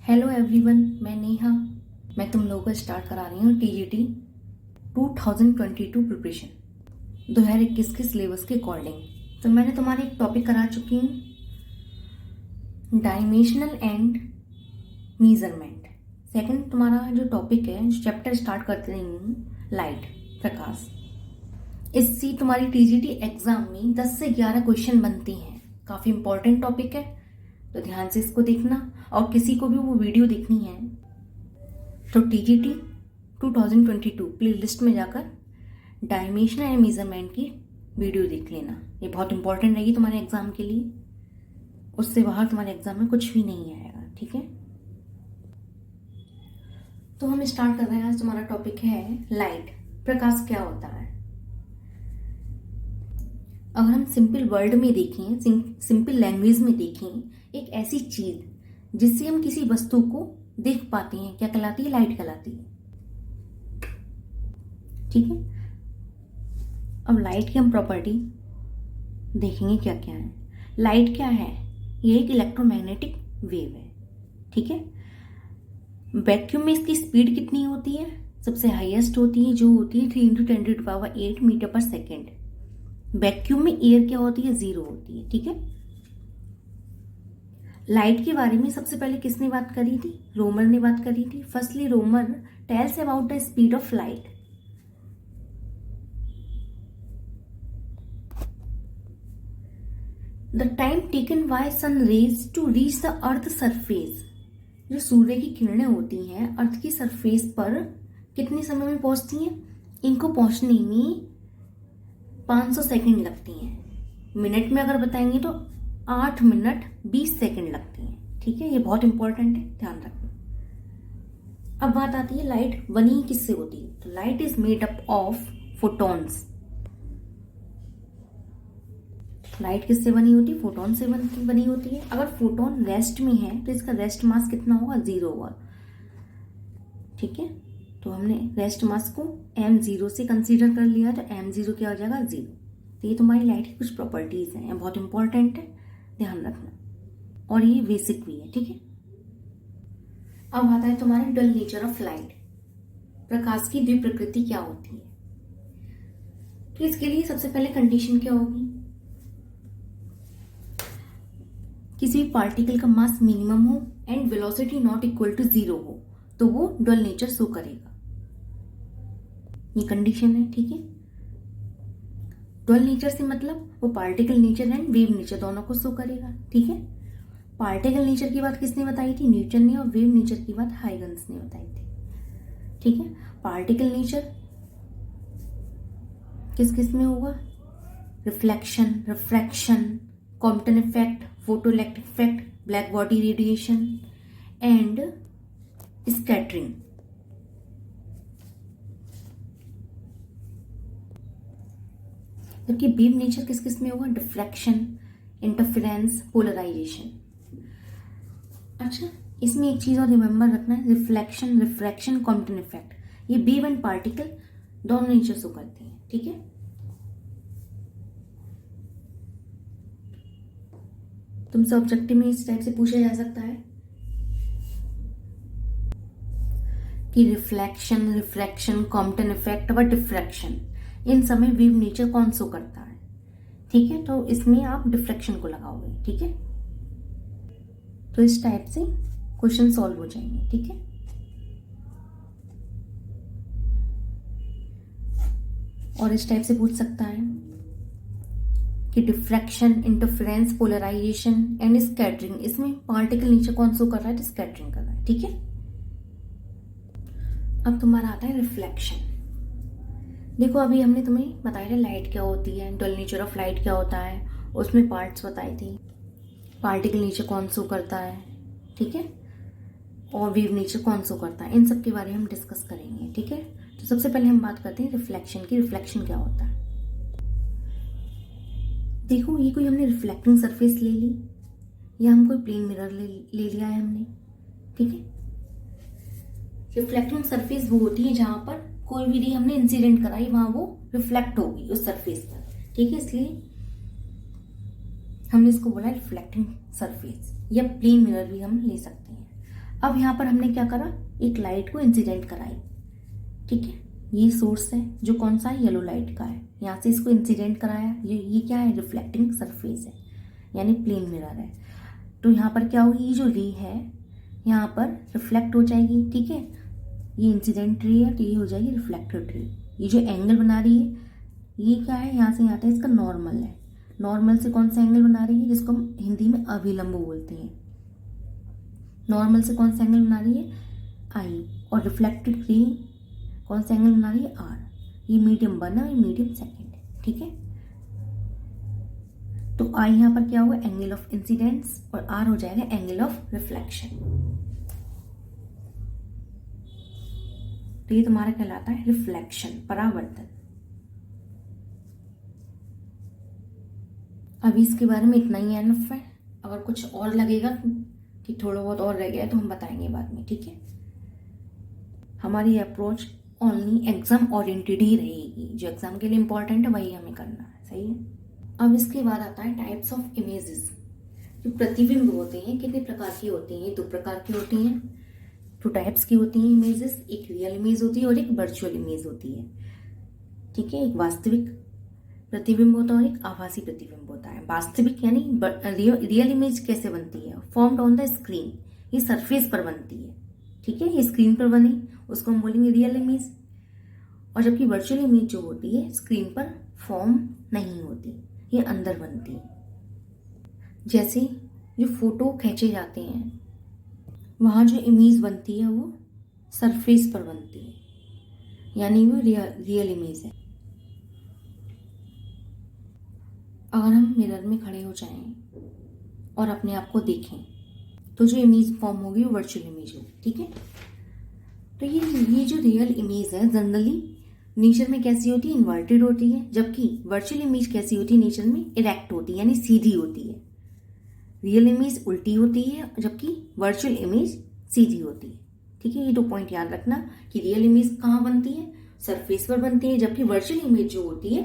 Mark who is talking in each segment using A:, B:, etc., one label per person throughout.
A: Hello everyone, मैं नेहा। मैं तुम लोगों को स्टार्ट करा रही हूँ टीजीटी 2022 प्रिपरेशन 2021 के सिलेबस के अकॉर्डिंग। तो मैंने तुम्हारे एक टॉपिक करा चुकी हूँ, डायमेंशनल एंड मेजरमेंट। सेकंड तुम्हारा जो टॉपिक है, जो चैप्टर स्टार्ट करते रही हूँ, लाइट, प्रकाश। इससे तुम्हारी टीजीटी एग्जाम में 10 से 11 क्वेश्चन बनते हैं। काफ़ी इंपॉर्टेंट टॉपिक है, तो ध्यान से इसको देखना। और किसी को भी वो वीडियो देखनी है तो टीजीटी 2022 प्लेलिस्ट में जाकर डायमेंशन एंड मेजरमेंट की वीडियो देख लेना। ये बहुत इंपॉर्टेंट रहेगी तुम्हारे एग्जाम के लिए। उससे बाहर तुम्हारे एग्जाम में कुछ भी नहीं आएगा, ठीक है। तो हम स्टार्ट कर रहे हैं। आज तुम्हारा टॉपिक है लाइट, प्रकाश क्या होता है। अगर हम सिंपल वर्ड में देखें, सिंपल लैंग्वेज में देखें, एक ऐसी चीज जिससे हम किसी वस्तु को देख पाते हैं, क्या कहलाती है? लाइट कहलाती है, ठीक है। अब लाइट की हम प्रॉपर्टी देखेंगे क्या क्या है। लाइट क्या है? ये एक इलेक्ट्रोमैग्नेटिक वेव है, ठीक है। वैक्यूम में इसकी स्पीड कितनी होती है? सबसे हाईएस्ट होती है, जो होती है 3 × 10⁸ मीटर पर सेकेंड। वैक्यूम में एयर क्या होती है? 0 होती है, ठीक है। लाइट के बारे में सबसे पहले किसने बात करी थी? रोमर ने बात करी थी। Firstly Romer tells about the speed of light. The time taken by sun rays to reach the earth surface. जो सूर्य की किरणें होती हैं अर्थ की सरफेस पर कितने समय में पहुंचती हैं? इनको पहुंचने में 500 सेकंड लगती हैं। मिनट में अगर बताएंगे तो 8 मिनट 20 सेकंड लगती हैं, ठीक है। ये बहुत इंपॉर्टेंट है, ध्यान रखना। अब बात आती है लाइट बनी किससे होती है। तो light is made up of photons. Light किससे बनी होती है? फोटोन से बनी होती है। अगर फोटोन रेस्ट में है तो इसका रेस्ट मास कितना होगा? 0 होगा, ठीक है। तो हमने रेस्ट मास को m0 से कंसीडर कर लिया, तो m0 क्या हो जाएगा? 0। तो ये तुम्हारी लाइट की कुछ प्रॉपर्टीज हैं, बहुत इंपॉर्टेंट है, ध्यान रखना। और ये बेसिक भी है, ठीक है। अब आता है तुम्हारे डल नेचर ऑफ लाइट, प्रकाश की द्वि प्रकृति क्या होती है। तो इसके लिए सबसे पहले कंडीशन क्या होगी? किसी भी पार्टिकल का मास मिनिमम हो and velocity not equal to 0 हो, तो वो डल नेचर शो करेगा। ये कंडीशन है, ठीक है। डुअल नेचर से मतलब वो particle nature and wave nature दोनों को शो करेगा, ठीक है। पार्टिकल नेचर की बात किसने बताई थी? न्यूटन ने। और वेव नेचर की बात हाइगन्स ने बताई थी, ठीक है। पार्टिकल नेचर किस किस में होगा? Reflection, refraction, Compton effect, photoelectric effect, black body radiation and scattering. जबकि वेव नेचर किस किस में होगा? Diffraction, interference, polarization. अच्छा, इसमें एक चीज और रिमेंबर रखना है, रिफ्लेक्शन, रिफ्रैक्शन, कॉम्पटन इफेक्ट, ये वेव एंड पार्टिकल दोनों नेचर शो करते हैं, ठीक है। तुमसे ऑब्जेक्टिव में इस टाइप से पूछा जा सकता है कि रिफ्लेक्शन, रिफ्रैक्शन, कॉम्पटन इफेक्ट और डिफ्रैक्शन, इन समय वेव नेचर कौन शो करता है, ठीक है। तो इसमें आप डिफ्रैक्शन को लगाओगे, ठीक है। तो इस टाइप से क्वेश्चन सॉल्व हो जाएंगे, ठीक है। और इस टाइप से पूछ सकता है कि diffraction, interference, polarization and scattering, इसमें पार्टिकल नेचर कौन शो कर रहा है? तो स्कैटरिंग कर रहा है, ठीक है। अब तुम्हारा आता है रिफ्लेक्शन। देखो, अभी हमने तुम्हें बताया था लाइट क्या होती है, डुअल नेचर ऑफ लाइट क्या होता है, उसमें पार्ट्स बताई थी, पार्टिकल नेचर कौन शो करता है, ठीक है, और वेव नेचर कौन शो करता है। इन सब के बारे में हम डिस्कस करेंगे, ठीक है। तो सबसे पहले हम बात करते हैं रिफ्लेक्शन की। रिफ्लेक्शन क्या होता है? देखो, ये कोई हमने रिफ्लेक्टिंग सरफेस ले ली या हम कोई प्लेन मिरर ले लिया है हमने, ठीक है। रिफ्लेक्टिंग सरफेस वो होती है जहां पर कोई भी रे हमने इंसिडेंट कराई, वहां वो रिफ्लेक्ट होगी उस सरफेस पर, ठीक है। इसलिए हमने इसको बोला रिफ्लेक्टिंग सरफेस, या प्लेन मिरर भी हम ले सकते हैं। अब यहाँ पर हमने क्या करा, एक लाइट को इंसिडेंट कराई, ठीक है। ये सोर्स है जो कौन सा है, येलो लाइट का है, यहाँ से इसको इंसिडेंट कराया। ये क्या है, रिफ्लेक्टिंग सरफेस है, यानी प्लेन मिरर है। तो यहाँ पर क्या होगी, ये जो रे है यहाँ पर रिफ्लेक्ट हो जाएगी, ठीक है। ये इंसिडेंट रे है तो ये हो जाएगी रिफ्लेक्टेड रे। ये जो एंगल बना रही है ये क्या है, यहाँ से यहाँ तक इसका नॉर्मल है। नॉर्मल से कौन सा एंगल बना रही है, जिसको हम हिंदी में अभिलंब बोलते हैं। नॉर्मल से कौन सा एंगल बना रही है, आई, और रिफ्लेक्टेड रे कौन सा एंगल बना रही है, आर। ये मीडियम बना, ये मीडियम सेकेंड, ठीक है। तो आई यहाँ पर क्या होगा, एंगल ऑफ इंसिडेंस, और आर हो जाएगा एंगल ऑफ रिफ्लेक्शन। तो ये तुम्हारा कहलाता है रिफ्लेक्शन, परावर्तन। अभी इसके बारे में इतना ही एनफ है। अगर कुछ और लगेगा कि थोड़ा बहुत और रह गया है तो हम बताएंगे बाद में, ठीक है। हमारी अप्रोच ओनली एग्जाम ओरिएंटेड ही रहेगी, जो एग्जाम के लिए इंपॉर्टेंट है वही हमें करना है, सही है। अब इसके बाद आता है टाइप्स ऑफ इमेजेस। जो प्रतिबिंब होते हैं कितने प्रकार की होती हैं, 2 प्रकार की होती हैं, 2 टाइप्स की होती हैं इमेजेस। एक रियल इमेज होती है और एक वर्चुअल इमेज होती है, ठीक है। एक वास्तविक प्रतिबिंब होता है और एक आभासी प्रतिबिंब होता है। वास्तविक यानी रियल इमेज कैसे बनती है, फॉर्म्ड ऑन द स्क्रीन, ये सरफेस पर बनती है, ठीक है। ये स्क्रीन पर बनी उसको हम बोलेंगे रियल इमेज। और जबकि वर्चुअल इमेज जो होती है स्क्रीन पर फॉर्म नहीं होती, ये अंदर बनती है। जैसे जो फोटो खींचे जाते हैं वहाँ जो इमेज बनती है वो सरफेस पर बनती है, यानी वो रियल इमेज है। अगर हम मिरर में खड़े हो जाएं और अपने आप को देखें तो जो इमेज फॉर्म होगी वो वर्चुअल इमेज होगी, ठीक है। तो ये जो रियल इमेज है जनरली नेचर में कैसी होती है, इन्वर्टेड होती है, जबकि वर्चुअल इमेज कैसी होती है, नेचर में इरेक्ट होती है, यानी सीधी होती है। रियल इमेज उल्टी होती है जबकि वर्चुअल इमेज सीधी होती है, ठीक है। ये 2 पॉइंट याद रखना कि रियल इमेज कहाँ बनती है, सरफेस पर बनती है, जबकि वर्चुअल इमेज जो होती है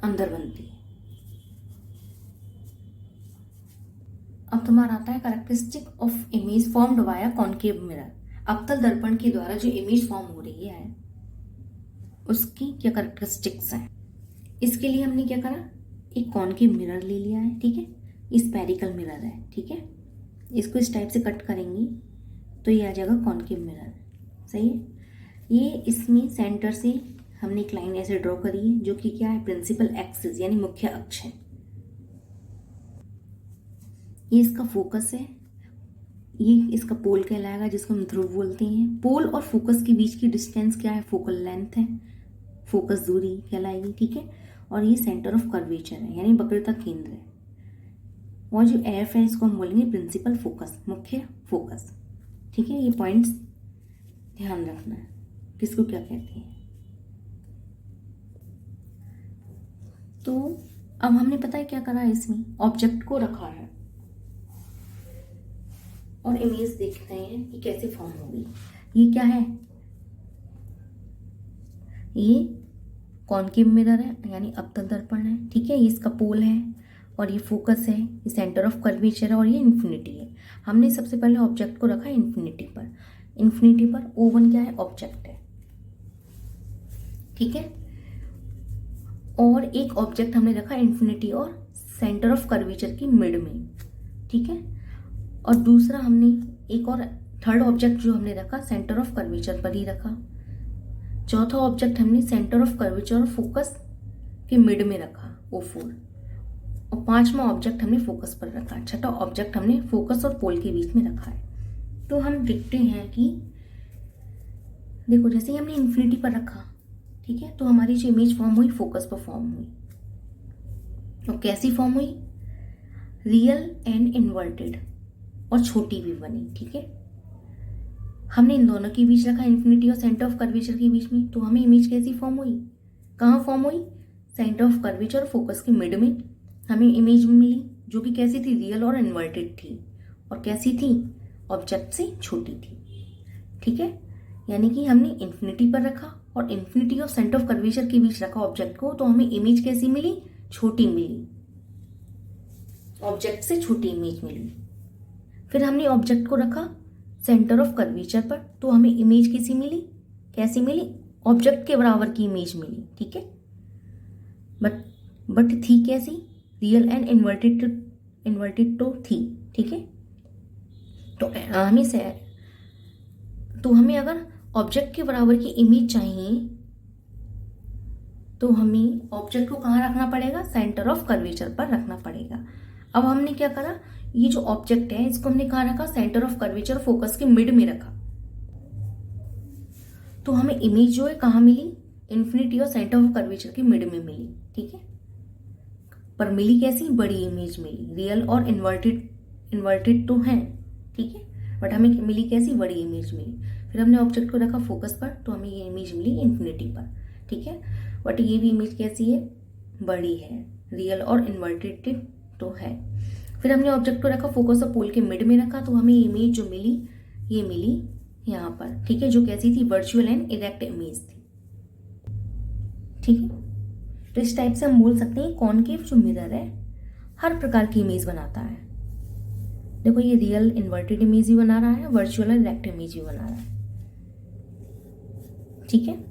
A: अंदर बनती है। अब तुम्हारा आता है characteristic of image formed via concave mirror. अवतल दर्पण के द्वारा जो इमेज फॉर्म हो रही है उसकी क्या कैरेक्टरिस्टिक्स हैं। इसके लिए हमने क्या करा, एक कॉनकेव मिरर ले लिया है, ठीक है। स्फेरिकल मिरर है, ठीक है। इसको इस टाइप से कट करेंगे तो ये आ जाएगा कॉनकेव मिरर, सही है। ये इसमें सेंटर से हमने एक लाइन ऐसे ड्रॉ करी है जो कि क्या है, प्रिंसिपल एक्सिस यानी मुख्य अक्ष है। ये इसका फोकस है, ये इसका पोल कहलाएगा जिसको हम ध्रुव बोलते हैं। पोल और फोकस के बीच की डिस्टेंस क्या है, फोकल लेंथ है, फोकस दूरी कहलाएगी, ठीक है। और ये सेंटर ऑफ कर्वेचर है यानी वक्रता केंद्र है। और जो एफ है इसको हम बोलेंगे प्रिंसिपल फोकस, मुख्य फोकस, ठीक है। ये पॉइंट्स ध्यान रखना है किसको क्या कहते हैं। तो अब हमने पता है क्या करा है, इसमें ऑब्जेक्ट को रखा है और इमेज देखते हैं कि कैसे फॉर्म होगी। ये क्या है, ये कॉनकेव मिरर है यानी अवतल दर्पण है, ठीक है। ये इसका पोल है और ये फोकस है, ये सेंटर ऑफ कर्वेचर है और ये इन्फिनिटी है। हमने सबसे पहले ऑब्जेक्ट को रखा है इन्फिनिटी पर। इन्फिनिटी पर O1 क्या है, ऑब्जेक्ट है, ठीक है। और एक ऑब्जेक्ट हमने रखा इन्फिनिटी और सेंटर ऑफ कर्वेचर की मिड में, ठीक है। और दूसरा हमने एक और थर्ड ऑब्जेक्ट जो हमने रखा सेंटर ऑफ कर्वेचर पर ही रखा। चौथा ऑब्जेक्ट हमने सेंटर ऑफ कर्वेचर और फोकस के मिड में रखा O4। और 5वां ऑब्जेक्ट हमने फोकस पर रखा। छठा ऑब्जेक्ट हमने फोकस और पोल के बीच में रखा है। तो हम देखते हैं कि देखो जैसे ही हमने इन्फिनिटी पर रखा, ठीक है, तो हमारी जो इमेज फॉर्म हुई फोकस पर फॉर्म हुई। और कैसी फॉर्म हुई, रियल एंड इन्वर्टेड, और छोटी भी बनी, ठीक है। हमने इन दोनों के बीच रखा इन्फिनिटी और सेंटर ऑफ कर्वेचर के बीच में, तो हमें इमेज कैसी फॉर्म हुई, कहाँ फॉर्म हुई, सेंटर ऑफ कर्वेचर और फोकस के मिड में हमें इमेज मिली जो कि कैसी थी, रियल और इन्वर्टेड थी। और कैसी थी, ऑब्जेक्ट से छोटी थी, ठीक है। यानी कि हमने इन्फिनिटी पर रखा और इन्फिनिटी और सेंटर ऑफ कर्वेचर के बीच रखा ऑब्जेक्ट को, तो हमें इमेज कैसी मिली, छोटी मिली, ऑब्जेक्ट से छोटी इमेज मिली। फिर हमने ऑब्जेक्ट को रखा सेंटर ऑफ कर्वेचर पर, तो हमें इमेज कैसी मिली, कैसी मिली, ऑब्जेक्ट के बराबर की इमेज मिली, ठीक है। बट थी कैसी, रियल एंड इन्वर्टेड तो थी, ठीक है। तो हमें अगर ऑब्जेक्ट के बराबर की इमेज चाहिए तो हमें ऑब्जेक्ट को कहाँ रखना पड़ेगा, सेंटर ऑफ कर्वेचर पर रखना पड़ेगा। अब हमने क्या करा, ये जो ऑब्जेक्ट है इसको हमने कहाँ रखा, सेंटर ऑफ कर्वेचर फोकस के मिड में रखा। तो हमें इमेज जो है कहाँ मिली, इन्फिनिटी और सेंटर ऑफ कर्वेचर के मिड में मिली, ठीक है। पर मिली कैसी, बड़ी इमेज मिली, रियल और इन्वर्टेड तो है, ठीक है, बट हमें मिली कैसी, बड़ी इमेज मिली। फिर हमने ऑब्जेक्ट को रखा फोकस पर, तो हमें ये इमेज मिली इन्फिनिटी पर, ठीक है। बट ये भी इमेज कैसी है, बड़ी है, रियल और इन्वर्टेड तो है। फिर हमने ऑब्जेक्ट को रखा फोकस और पोल के मिड में रखा, तो हमें इमेज जो मिली, ये मिली यहाँ पर, ठीक है, जो कैसी थी, वर्चुअल एंड इरेक्ट इमेज थी, ठीक है। तो इस टाइप से हम बोल सकते हैं कॉनकेव जो मिरर है हर प्रकार की इमेज बनाता है। देखो ये रियल इन्वर्टेड इमेज भी बना रहा है, वर्चुअल एंड इरेक्ट इमेज भी बना रहा है, ठीक है।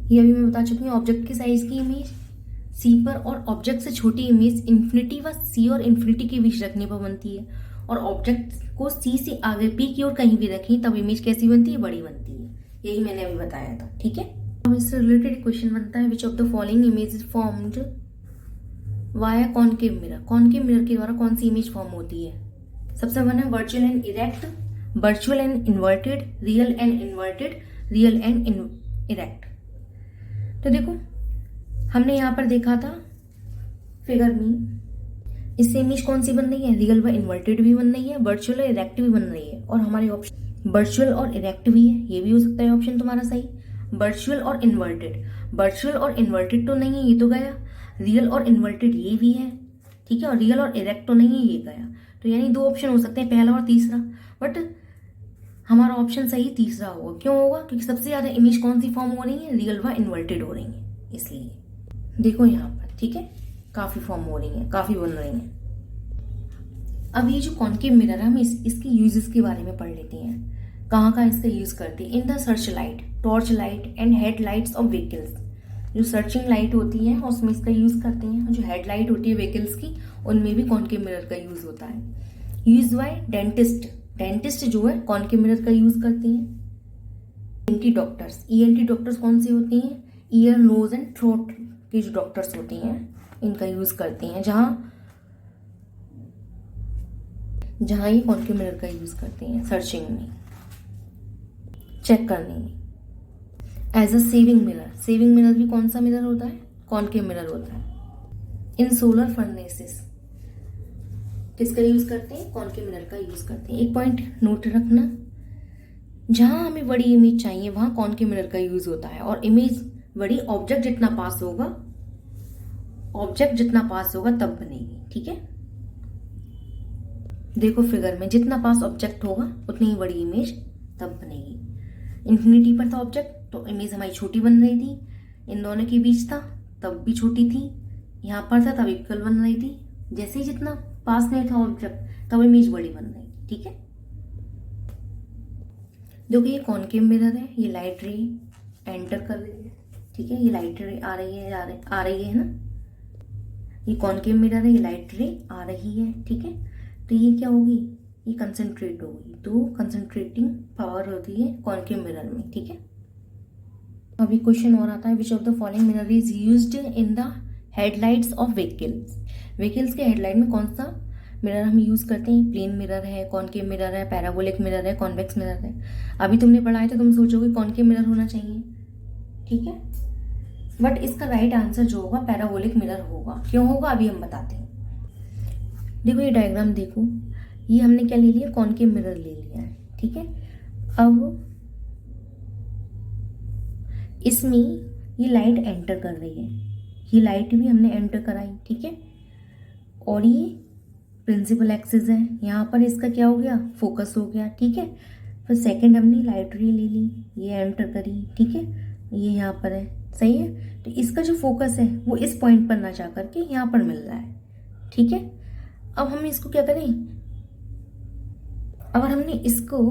A: ये अभी मैं बता चुकी हूँ ऑब्जेक्ट के साइज की इमेज सी पर, और ऑब्जेक्ट से छोटी इमेज इन्फिनिटी व सी और इन्फिनिटी के बीच रखने पर बनती है। और ऑब्जेक्ट को सी से आगे पी की ओर कहीं भी रखें तब इमेज कैसी बनती है, बड़ी बनती है। यही मैंने अभी बताया था, ठीक है। अब इससे रिलेटेड क्वेश्चन बनता है, which of the following image is formed via concave mirror. Concave mirror के द्वारा कौन सी इमेज फॉर्म होती है। सबसे वन है virtual and erect, virtual and inverted, real and inverted, real and erect. तो देखो हमने यहाँ पर देखा था फिगर में, इससे इमेज कौन सी बन रही है, रियल व इन्वर्टेड भी बन रही है, वर्चुअल और इरेक्ट भी बन रही है। और हमारे ऑप्शन वर्चुअल और इरेक्ट भी है, ये भी हो सकता है ऑप्शन तुम्हारा सही। वर्चुअल और इन्वर्टेड, वर्चुअल और इन्वर्टेड तो नहीं है, ये तो गया। रियल और इन्वर्टेड ये भी है, ठीक है, और रियल और इरेक्ट तो नहीं है, ये गया। तो यानी दो ऑप्शन हो सकते हैं, पहला और तीसरा, बट हमारा ऑप्शन सही तीसरा होगा। क्यों होगा, क्योंकि सबसे ज्यादा इमेज कौन सी फॉर्म हो रही है, रियल व इन्वर्टेड हो रही है, इसलिए। देखो यहाँ पर, ठीक है, काफी फॉर्म हो रही है, काफी बन रही है। अब ये जो कॉनकेव मिरर है, हम इसके यूजेस के बारे में पढ़ लेते हैं, कहाँ इसका यूज करते हैं। In the search light, torch light and head lights off vehicles. जो सर्चिंग लाइट होती है उसमें इसका यूज करते हैं। जो हेड लाइट होती है व्हीकल्स की, उनमें भी कॉनकेव मिरर का यूज होता है। यूज बाय डेंटिस्ट, डेंटिस्ट जो है कॉनकेव मिरर का यूज करते हैं। ईएनटी डॉक्टर्स, ईएनटी डॉक्टर्स कौन से होते हैं, ईयर नोज एंड थ्रोट के जो डॉक्टर्स होते हैं इनका यूज करते हैं, जहां ये कॉनकेव मिरर का यूज करते हैं सर्चिंग में, चेक करने में। As a shaving mirror, shaving mirror भी कौन सा मिरर होता है, कॉनकेव मिरर होता है। इन सोलर फर्नेसेस किसका यूज करते हैं, कॉनकेव मिरर का यूज करते हैं। एक पॉइंट नोट रखना, जहां हमें बड़ी इमेज चाहिए वहां कॉनकेव मिरर का यूज होता है। और इमेज बड़ी ऑब्जेक्ट जितना पास होगा, ऑब्जेक्ट जितना पास होगा तब बनेगी, ठीक है। देखो फिगर में, जितना पास ऑब्जेक्ट होगा उतनी ही बड़ी इमेज तब बनेगी। इन्फिनिटी पर था ऑब्जेक्ट तो इमेज हमारी छोटी बन रही थी, इन दोनों के बीच था तब भी छोटी थी, यहाँ पर था तब इक्वल बन रही थी। जैसे ही जितना पास नहीं था ऑब्जेक्ट तब इमेज बड़ी बन रही, ठीक है। देखो ये कॉनकेव मिरर है, ये लाइट रे एंटर कर रही है, ठीक है, ये लाइट रे आ रही है ना, ये कॉनकेव मिरर है, ये लाइट रे आ रही है, ठीक है। तो ये क्या होगी, ये कंसंट्रेट होगी, तो कंसंट्रेटिंग पावर होती है कॉनकेव मिरर में, ठीक है। अभी क्वेश्चन और आता है, which of the following mirror is used in the headlights of vehicles. Vehicles के हेडलाइट में कौन सा मिरर हम यूज करते हैं, प्लेन मिरर है, कॉनकेव मिरर है, पैराबोलिक मिरर है, कॉन्वेक्स मिरर है। अभी तुमने पढ़ा है तो तुम सोचोगे कॉनकेव मिरर होना चाहिए, ठीक है, बट इसका राइट आंसर जो होगा पैराबोलिक मिरर होगा। क्यों होगा अभी हम बताते हैं। देखो ये डायग्राम देखो, ये हमने क्या ले लिया, कॉनकेव मिरर ले लिया है, ठीक है। अब इसमें ये लाइट एंटर कर रही है, ये लाइट भी हमने एंटर कराई, ठीक है। और ये प्रिंसिपल एक्सिस है, यहाँ पर इसका क्या हो गया, फोकस हो गया, ठीक है। फिर सेकंड हमने लाइट रे ले ली, ये एंटर करी, ठीक है, ये यहाँ पर है, सही है। तो इसका जो फोकस है वो इस पॉइंट पर ना जा करके यहाँ पर मिल रहा है, ठीक है। अब हम इसको क्या करें, अगर हमने इसको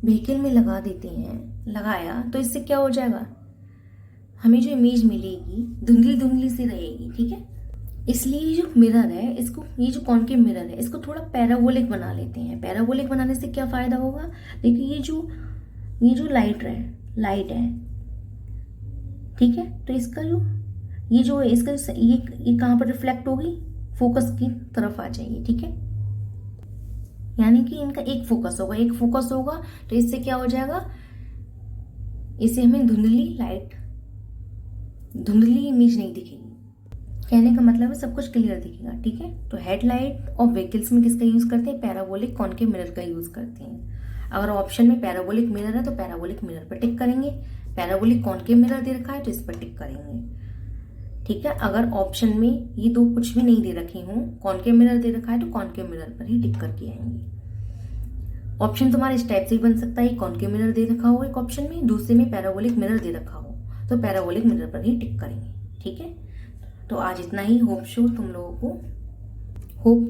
A: व्हीकल में लगा देते हैं, लगाया तो इससे क्या हो जाएगा, हमें जो इमेज मिलेगी धुंधली धुंधली सी रहेगी, ठीक है। इसलिए ये जो मिरर है इसको, ये जो कॉन्केव मिरर है इसको थोड़ा पैराबोलिक बना लेते हैं। पैराबोलिक बनाने से क्या फायदा होगा, देखिए ये जो लाइट है, ठीक है। तो इसका जो ये जो है इसका ये कहाँ पर रिफ्लेक्ट होगी, फोकस की तरफ आ जाएगी, ठीक है। यानी कि इनका एक फोकस होगा, तो इससे क्या हो जाएगा, इससे हमें धुंधली इमेज नहीं दिखेगी। कहने का मतलब है सब कुछ क्लियर दिखेगा, ठीक है। तो हेडलाइट और व्हीकल्स में किसका यूज करते हैं, पैराबोलिक कॉन्केव मिरर का यूज करते हैं। अगर ऑप्शन में पैराबोलिक मिरर है तो पैराबोलिक मिरर पर टिक करेंगे, पैराबोलिक कॉन्केव मिरर दे रखा है तो इस पर टिक करेंगे, ठीक है। अगर ऑप्शन में ये दो कुछ भी नहीं दे रखी हूँ, कॉन्केव मिरर दे रखा है तो कॉन्केव मिरर पर ही टिक करके आएंगे। ऑप्शन तुम्हारे इस टाइप से ही बन सकता है, कॉन्केव मिरर दे रखा हो एक ऑप्शन में, दूसरे में पैराबोलिक मिरर दे रखा हो तो पैराबोलिक मिरर पर ही टिक करेंगे, ठीक है। तो आज इतना ही। होप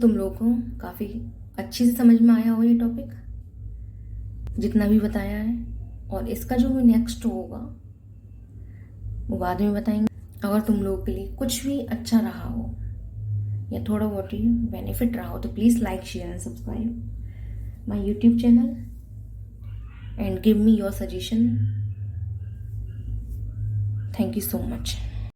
A: तुम लोगों को काफ़ी अच्छी से समझ में आया हो ये टॉपिक, जितना भी बताया है। और इसका जो भी नेक्स्ट होगा वो बाद में बताएंगे। अगर तुम लोगों के लिए कुछ भी अच्छा रहा हो या थोड़ा बहुत ही बेनिफिट रहा हो तो please like, share and subscribe my YouTube channel and give me your suggestion. Thank you so much.